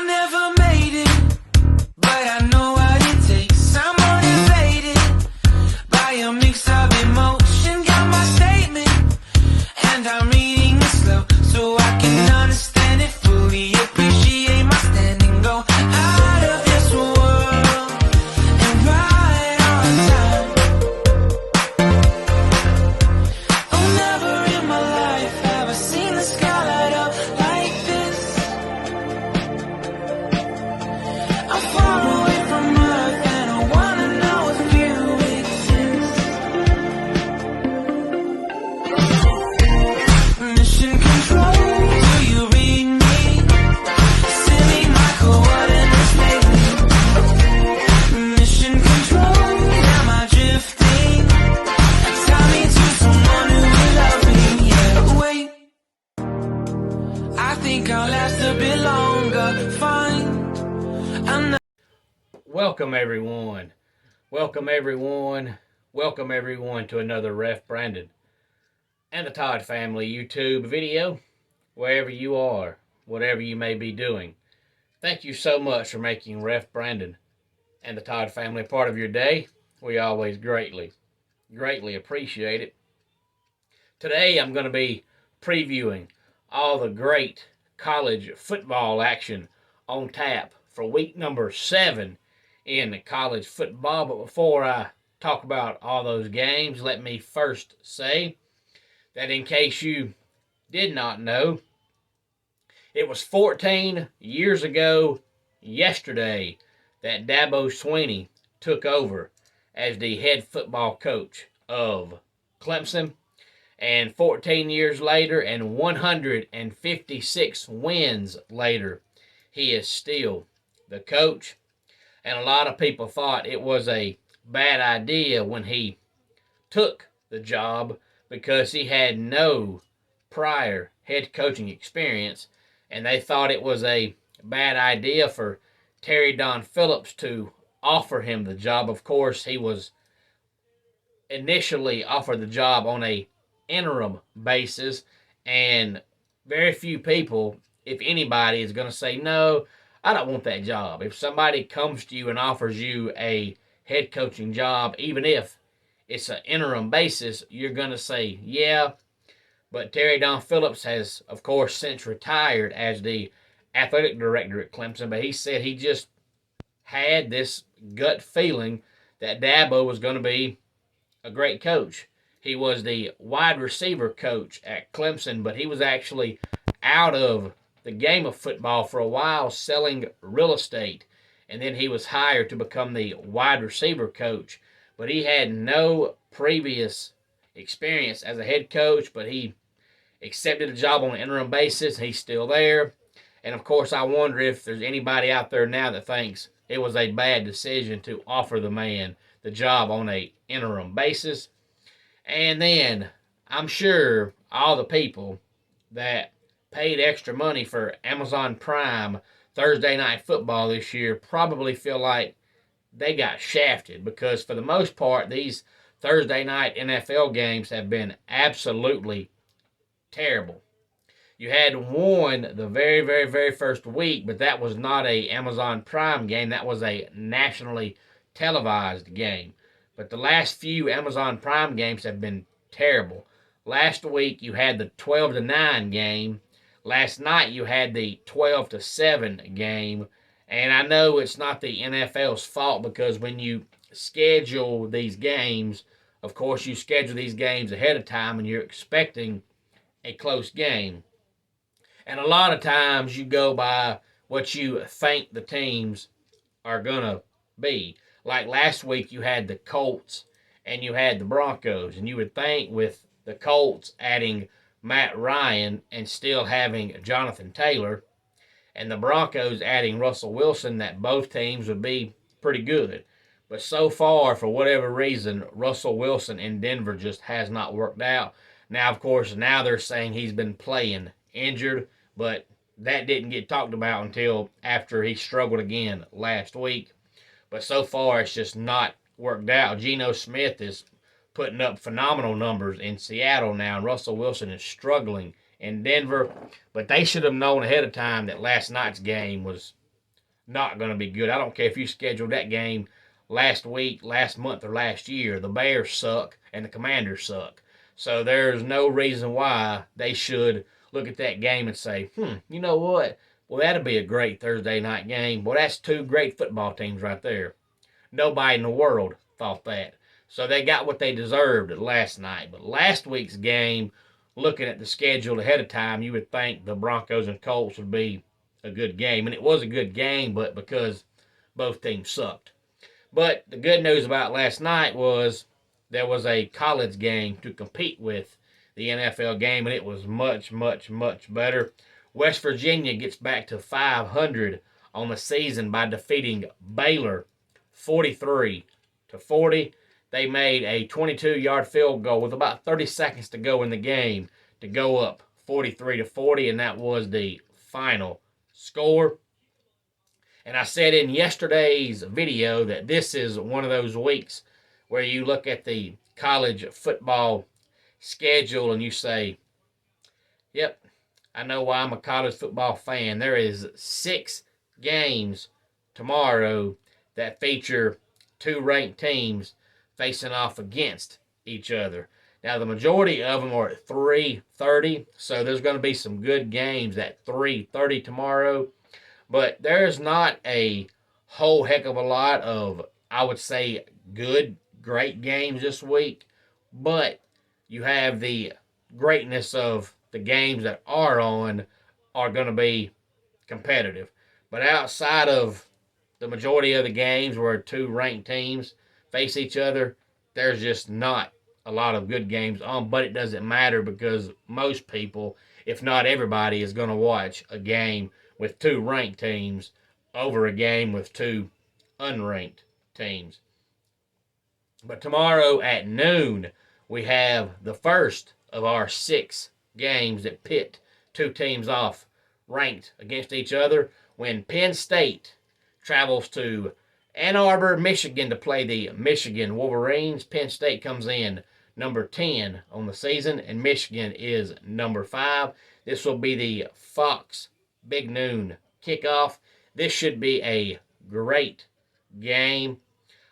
never made it, but I know what it takes. I'm motivated by a mix of emotion. Got my statement, and I'm reading it slow so I can understand it fully. Appreciate my standing, go out of this world and right on time. Oh, never in my life have I seen the sky light up like this. I'm far away from Earth and I wanna know if you exist. Mission control, do you read me? Send me my coordinates lately. Mission control, am I drifting? Tie me to someone who will love me, yeah. Wait, I think I'll last a bit longer. Fine, I'm not. Welcome everyone. Welcome everyone. Welcome everyone to another Ref Brandon and the Todd Family YouTube video. Wherever you are, whatever you may be doing, thank you so much for making Ref Brandon and the Todd Family part of your day. We always greatly appreciate it. Today I'm going to be previewing all the great college football action on tap for week number 7 in college football. But before I talk about all those games, let me first say that in case you did not know, it was 14 years ago yesterday that Dabo Swinney took over as the head football coach of Clemson. And 14 years later and 156 wins later, he is still the coach. And a lot of people thought it was a bad idea when he took the job because he had no prior head coaching experience, and they thought it was a bad idea for Terry Don Phillips to offer him the job. Of course, he was initially offered the job on a interim basis, and very few people, if anybody, is going to say, no, I don't want that job. If somebody comes to you and offers you a head coaching job, even if it's an interim basis, you're going to say, yeah. But Terry Don Phillips has, of course, since retired as the athletic director at Clemson, but he said he just had this gut feeling that Dabo was going to be a great coach. He was the wide receiver coach at Clemson, but he was actually out of the game of football for a while selling real estate. And then he was hired to become the wide receiver coach. But he had no previous experience as a head coach, but he accepted a job on an interim basis. He's still there. And of course, I wonder if there's anybody out there now that thinks it was a bad decision to offer the man the job on an interim basis. And then I'm sure all the people that paid extra money for Amazon Prime Thursday Night Football this year probably feel like they got shafted, because for the most part, these Thursday night NFL games have been absolutely terrible. You had one the very, very, very first week, but that was not a Amazon Prime game. That was a nationally televised game. But the last few Amazon Prime games have been terrible. Last week you had the 12-9 game. Last night you had the 12-7 game. And I know it's not the NFL's fault, because when you schedule these games, of course you schedule these games ahead of time and you're expecting a close game. And a lot of times you go by what you think the teams are going to be. Like last week you had the Colts and you had the Broncos, and you would think with the Colts adding Matt Ryan and still having Jonathan Taylor, and the Broncos adding Russell Wilson, that both teams would be pretty good. But so far, for whatever reason, Russell Wilson in Denver just has not worked out. Now, of course, now they're saying he's been playing injured, but that didn't get talked about until after he struggled again last week. But so far, it's just not worked out. Geno Smith is putting up phenomenal numbers in Seattle now, and Russell Wilson is struggling in Denver. But they should have known ahead of time that last night's game was not going to be good. I don't care if you scheduled that game last week, last month, or last year. The Bears suck and the Commanders suck. So there's no reason why they should look at that game and say, you know what? Well, that'll be a great Thursday night game. Well, that's two great football teams right there. Nobody in the world thought that. So they got what they deserved last night. But last week's game, looking at the schedule ahead of time, you would think the Broncos and Colts would be a good game. And it was a good game, but because both teams sucked. But the good news about last night was there was a college game to compete with the NFL game, and it was much, much, much better. West Virginia gets back to 500 on the season by defeating Baylor 43-40. They made a 22-yard field goal with about 30 seconds to go in the game to go up 43-40, and that was the final score. And I said in yesterday's video that this is one of those weeks where you look at the college football schedule and you say, yep, I know why I'm a college football fan. There is 6 games tomorrow that feature 2 ranked teams facing off against each other. Now, the majority of them are at 3:30, so there's going to be some good games at 3:30 tomorrow. But there's not a whole heck of a lot of, I would say, great games this week. But you have the greatness of the games that are on are going to be competitive. But outside of the majority of the games where 2 ranked teams face each other, there's just not a lot of good games on. But it doesn't matter because most people, if not everybody, is going to watch a game with 2 ranked teams over a game with 2 unranked teams. But tomorrow at noon, we have the first of our 6 games that pit 2 teams off ranked against each other when Penn State travels to Ann Arbor, Michigan to play the Michigan Wolverines. Penn State comes in number 10 on the season, and Michigan is number 5. This will be the Fox Big Noon kickoff. This should be a great game.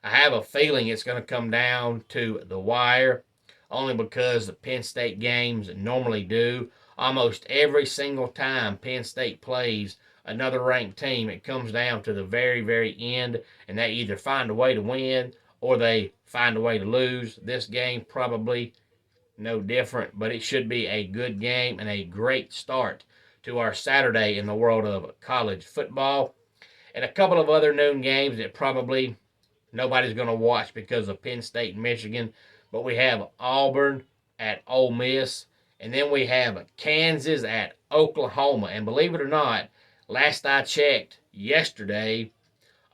I have a feeling it's going to come down to the wire, only because the Penn State games normally do. Almost every single time Penn State plays another ranked team, it comes down to the very, very end, and they either find a way to win or they find a way to lose. This game probably no different, but it should be a good game and a great start to our Saturday in the world of college football. And a couple of other noon games that probably nobody's going to watch because of Penn State and Michigan. But we have Auburn at Ole Miss. And then we have Kansas at Oklahoma. And believe it or not, last I checked yesterday,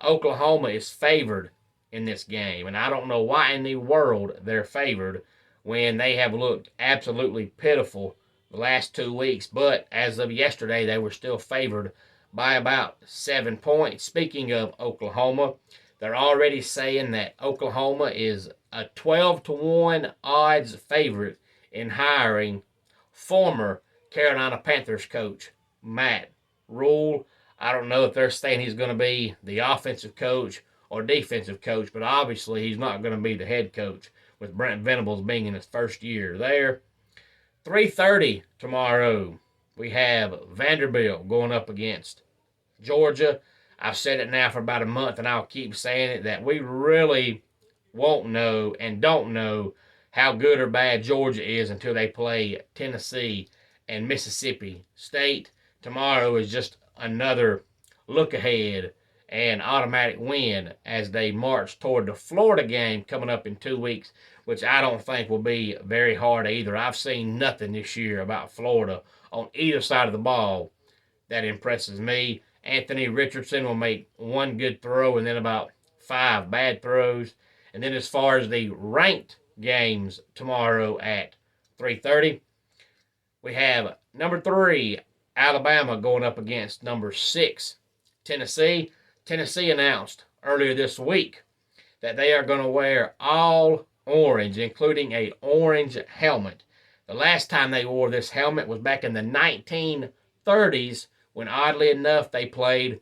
Oklahoma is favored in this game. And I don't know why in the world they're favored when they have looked absolutely pitiful the last 2 weeks. But as of yesterday, they were still favored by about 7 points. Speaking of Oklahoma, they're already saying that Oklahoma is a 12-1 odds favorite in hiring former Carolina Panthers coach Matt Rule. I don't know if they're saying he's going to be the offensive coach or defensive coach, but obviously he's not going to be the head coach with Brent Venables being in his first year there. 3:30 tomorrow, we have Vanderbilt going up against Georgia. I've said it now for about a month, and I'll keep saying it, that we really won't know and don't know how good or bad Georgia is until they play Tennessee and Mississippi State. Tomorrow is just another look ahead and automatic win as they march toward the Florida game coming up in 2 weeks, which I don't think will be very hard either. I've seen nothing this year about Florida on either side of the ball that impresses me. Anthony Richardson will make 1 good throw and then about 5 bad throws. And then as far as the ranked games tomorrow at 3:30, we have number 3, Alabama, going up against number 6, Tennessee. Tennessee announced earlier this week that they are going to wear all orange, including a orange helmet. The last time they wore this helmet was back in the 1930s when, oddly enough, they played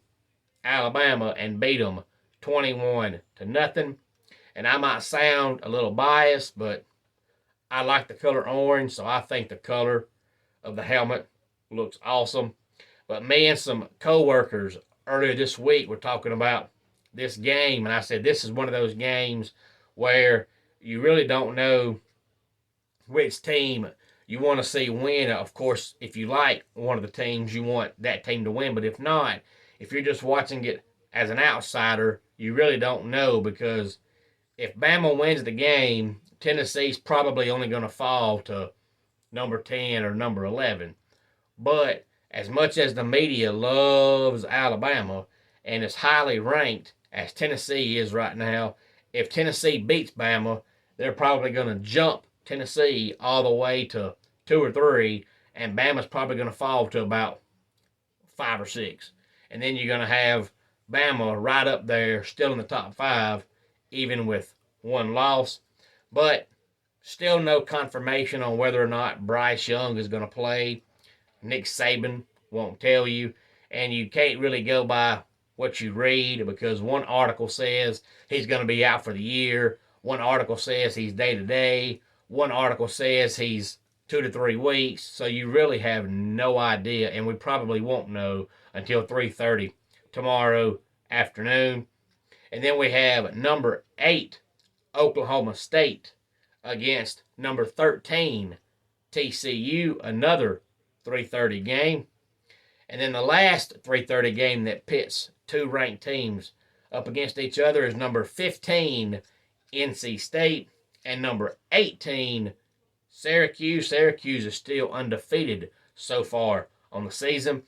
Alabama and beat them 21-0. And I might sound a little biased, but I like the color orange, so I think the color of the helmet looks awesome. But me and some coworkers earlier this week were talking about this game, and I said this is one of those games where you really don't know which team you want to see win. Of course, if you like one of the teams, you want that team to win. But if not, if you're just watching it as an outsider, you really don't know, because if Bama wins the game, Tennessee's probably only going to fall to number 10 or number 11. But as much as the media loves Alabama and is highly ranked as Tennessee is right now, if Tennessee beats Bama, they're probably going to jump Tennessee all the way to 2 or 3, and Bama's probably going to fall to about 5 or 6. And then you're going to have Bama right up there, still in the top 5, even with one loss. But still no confirmation on whether or not Bryce Young is going to play. Nick Saban won't tell you, and you can't really go by what you read, because one article says he's going to be out for the year, one article says he's day-to-day, one article says he's 2 to 3 weeks, so you really have no idea, and we probably won't know until 3:30 tomorrow afternoon. And then we have number 8, Oklahoma State, against number 13, TCU, another 3:30 game. And then the last 3:30 game that pits 2 ranked teams up against each other is number 15, NC State, and number 18, Syracuse. Syracuse is still undefeated so far on the season.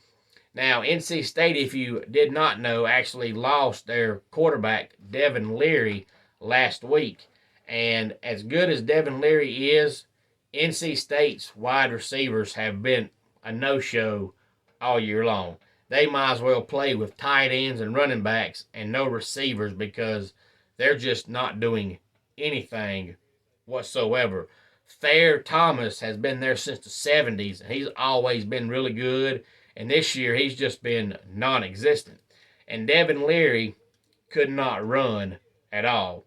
Now, NC State, if you did not know, actually lost their quarterback, Devin Leary, last week. And as good as Devin Leary is, NC State's wide receivers have been a no-show all year long. They might as well play with tight ends and running backs and no receivers, because they're just not doing anything whatsoever. Thayer Thomas has been there since the 70s, and he's always been really good, and this year he's just been non-existent. And Devin Leary could not run at all.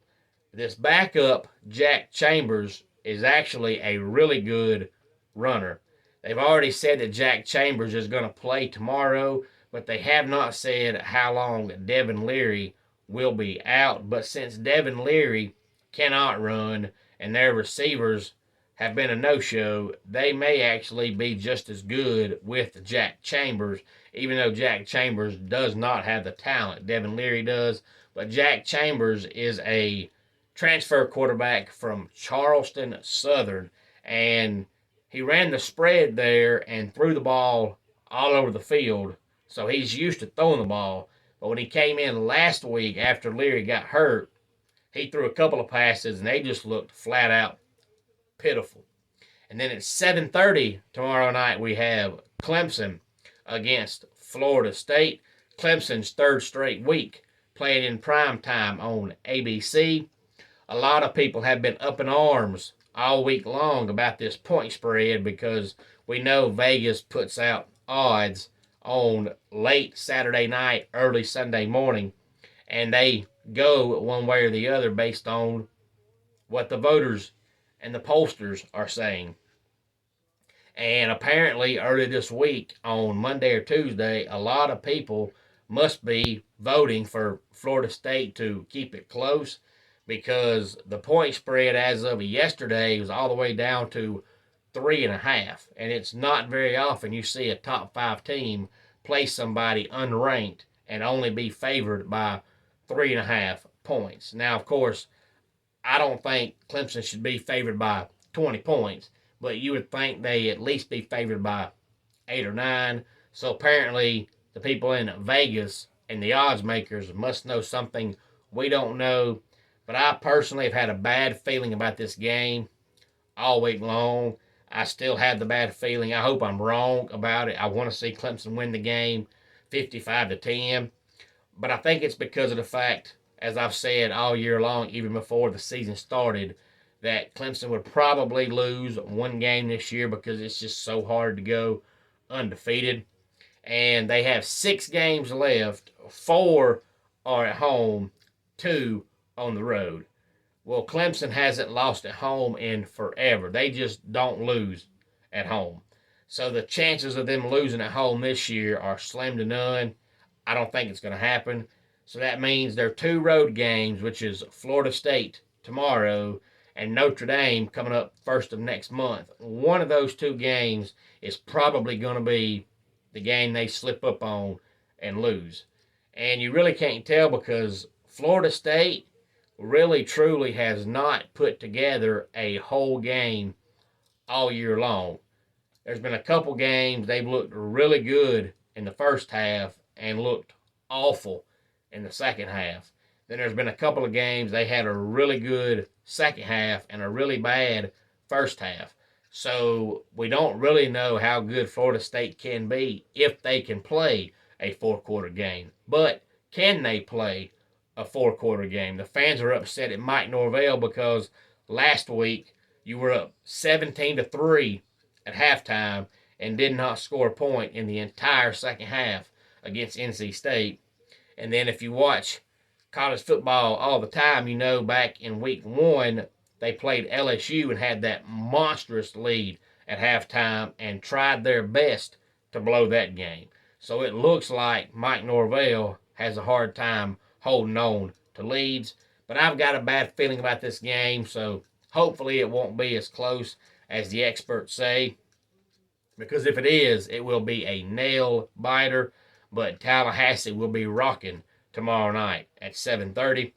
This backup, Jack Chambers, is actually a really good runner. They've already said that Jack Chambers is going to play tomorrow, but they have not said how long Devin Leary will be out. But since Devin Leary cannot run and their receivers have been a no-show, they may actually be just as good with Jack Chambers, even though Jack Chambers does not have the talent Devin Leary does. But Jack Chambers is a transfer quarterback from Charleston Southern, and he ran the spread there and threw the ball all over the field, so he's used to throwing the ball. But when he came in last week after Leary got hurt, he threw a couple of passes, and they just looked flat out pitiful. And then at 7:30 tomorrow night, we have Clemson against Florida State. Clemson's 3rd straight week playing in prime time on ABC. A lot of people have been up in arms all week long about this point spread, because we know Vegas puts out odds on late Saturday night, early Sunday morning, and they go one way or the other based on what the voters and the pollsters are saying. And apparently early this week, on Monday or Tuesday, a lot of people must be voting for Florida State to keep it close, because the point spread as of yesterday was all the way down to 3.5. And it's not very often you see a top 5 team play somebody unranked and only be favored by 3.5 points. Now, of course, I don't think Clemson should be favored by 20 points, but you would think they at least be favored by 8 or 9. So apparently the people in Vegas and the odds makers must know something we don't know. But I personally have had a bad feeling about this game all week long. I still have the bad feeling. I hope I'm wrong about it. I want to see Clemson win the game 55-10. But I think it's because of the fact, as I've said all year long, even before the season started, that Clemson would probably lose one game this year, because it's just so hard to go undefeated. and they have 6 games left. 4 are at home, 2 on the road. Well, Clemson hasn't lost at home in forever. They just don't lose at home. So the chances of them losing at home this year are slim to none. I don't think it's going to happen. So that means their 2 road games, which is Florida State tomorrow and Notre Dame coming up first of next month. One of those 2 games is probably going to be the game they slip up on and lose. And you really can't tell because Florida State really truly has not put together a whole game all year long. There's been a couple games they've looked really good in the first half and looked awful in the second half. Then there's been a couple of games they had a really good second half and a really bad first half. So we don't really know how good Florida State can be if they can play a 4-quarter game. But can they play a 4-quarter game? The fans are upset at Mike Norvell because last week you were up 17-3 at halftime and did not score a point in the entire second half against NC State. And then if you watch college football all the time, you know back in week 1 they played LSU and had that monstrous lead at halftime and tried their best to blow that game. So it looks like Mike Norvell has a hard time holding on to leads. But I've got a bad feeling about this game, so hopefully it won't be as close as the experts say. Because if it is, it will be a nail biter. But Tallahassee will be rocking tomorrow night at 7:30.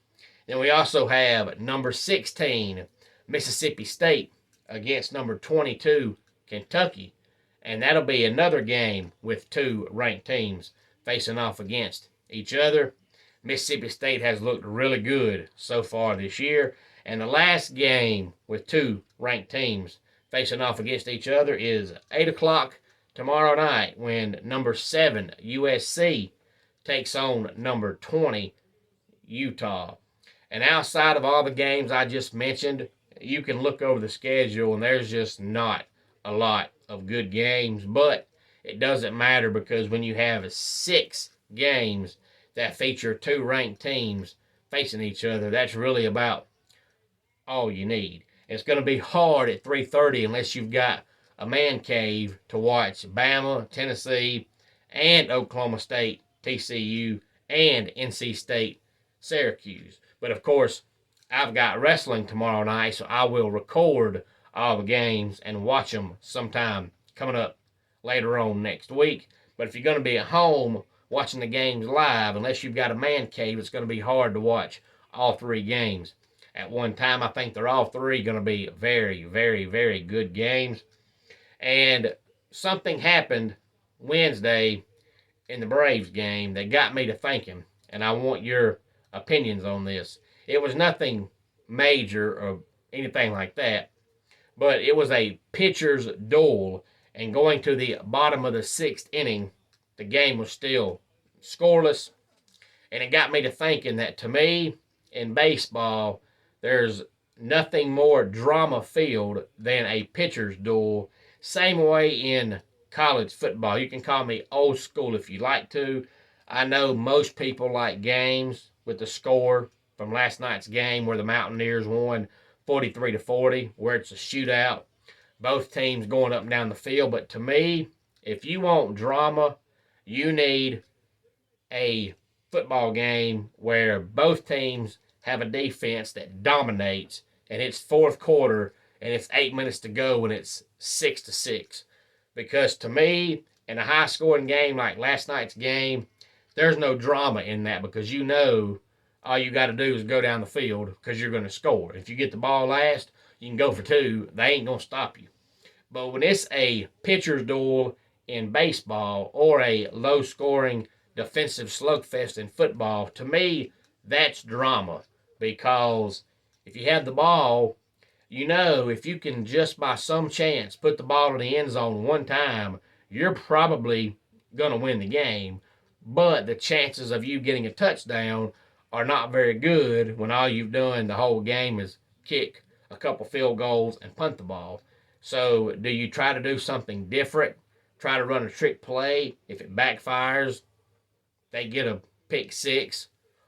Then we also have number 16, Mississippi State against number 22, Kentucky. And that'll be another game with 2 ranked teams facing off against each other. Mississippi State has looked really good so far this year. And the last game with 2 ranked teams facing off against each other is 8 o'clock tomorrow night when number 7, USC, takes on number 20, Utah. And outside of all the games I just mentioned, you can look over the schedule and there's just not a lot of good games. But it doesn't matter because when you have 6 games that feature 2 ranked teams facing each other, that's really about all you need. It's going to be hard at 3:30 unless you've got a man cave to watch Bama, Tennessee, and Oklahoma State, TCU, and NC State, Syracuse. But of course, I've got wrestling tomorrow night, so I will record all the games and watch them sometime coming up later on next week. But if you're going to be at home watching the games live, unless you've got a man cave, it's going to be hard to watch all 3 games at one time. I think they're all 3 going to be very, very, very good games. And something happened Wednesday in the Braves game that got me to thinking, and I want your opinions on this. It was nothing major or anything like that, but it was a pitcher's duel, and going to the bottom of the 6th inning, the game was still scoreless, and it got me to thinking that to me, in baseball, there's nothing more drama-filled than a pitcher's duel. Same way in college football. You can call me old school if you like to. I know most people like games with the score from last night's game where the Mountaineers won 43-40, where it's a shootout, both teams going up and down the field. But to me, if you want drama, you need a football game where both teams have a defense that dominates, and it's 4th quarter, and it's 8 minutes to go, and it's 6-6. Because to me, in a high-scoring game like last night's game, there's no drama in that because you know all you got to do is go down the field because you're going to score. If you get the ball last, you can go for 2. They ain't going to stop you. But when it's a pitcher's duel in baseball or a low-scoring defensive slugfest in football, to me, that's drama. Because if you have the ball, you know if you can just by some chance put the ball in the end zone one time, you're probably going to win the game. But the chances of you getting a touchdown are not very good when all you've done the whole game is kick a couple field goals and punt the ball. So do you try to do something different try to run a trick play. If it backfires, they get a pick six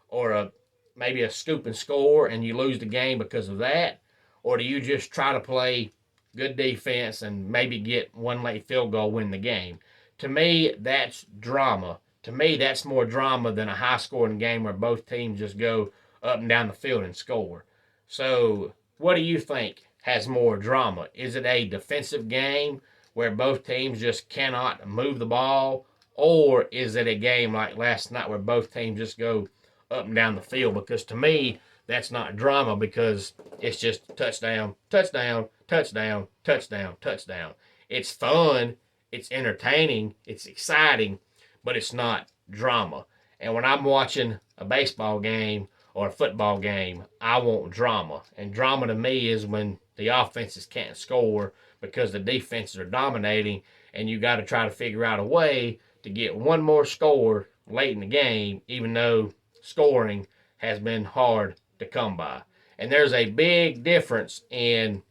or maybe a scoop and score, and you lose the game because of that? Or do you just try to play good defense and maybe get one late field goal, win the game? To me, that's drama. To me, that's more drama than a high scoring game where both teams just go up and down the field and score. So, what do you think has more drama? Is it a defensive game where both teams just cannot move the ball? Or is it a game like last night where both teams just go up and down the field? Because to me, that's not drama, because it's just touchdown, touchdown, touchdown, touchdown, touchdown. It's fun, it's entertaining, it's exciting, but it's not drama. And when I'm watching a baseball game or a football game, I want drama. And drama to me is when the offenses can't score because the defenses are dominating, and you got to try to figure out a way to get one more score late in the game, even though scoring has been hard to come by. And there's a big difference in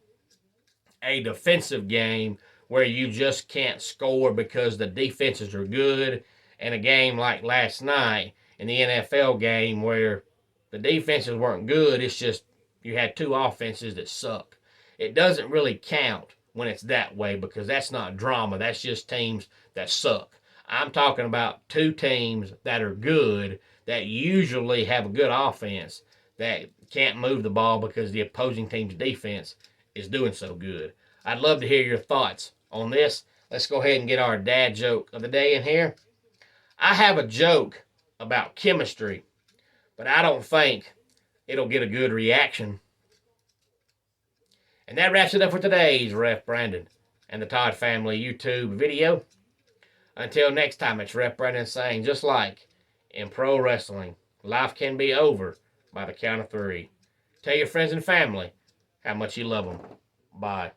a defensive game where you just can't score because the defenses are good, and a game like last night in the NFL game where the defenses weren't good. It's just you had two offenses that suck. It doesn't really count when it's that way, because that's not drama. That's just teams that suck. I'm talking about two teams that are good, that usually have a good offense, that can't move the ball because the opposing team's defense is doing so good. I'd love to hear your thoughts on this. Let's go ahead and get our dad joke of the day in here. I have a joke about chemistry, but I don't think it'll get a good reaction. And that wraps it up for today's Ref Brandon and the Todd Family YouTube video. Until next time, it's Ref Brandon saying, just like in pro wrestling, life can be over by the count of three. Tell your friends and family how much you love them. Bye.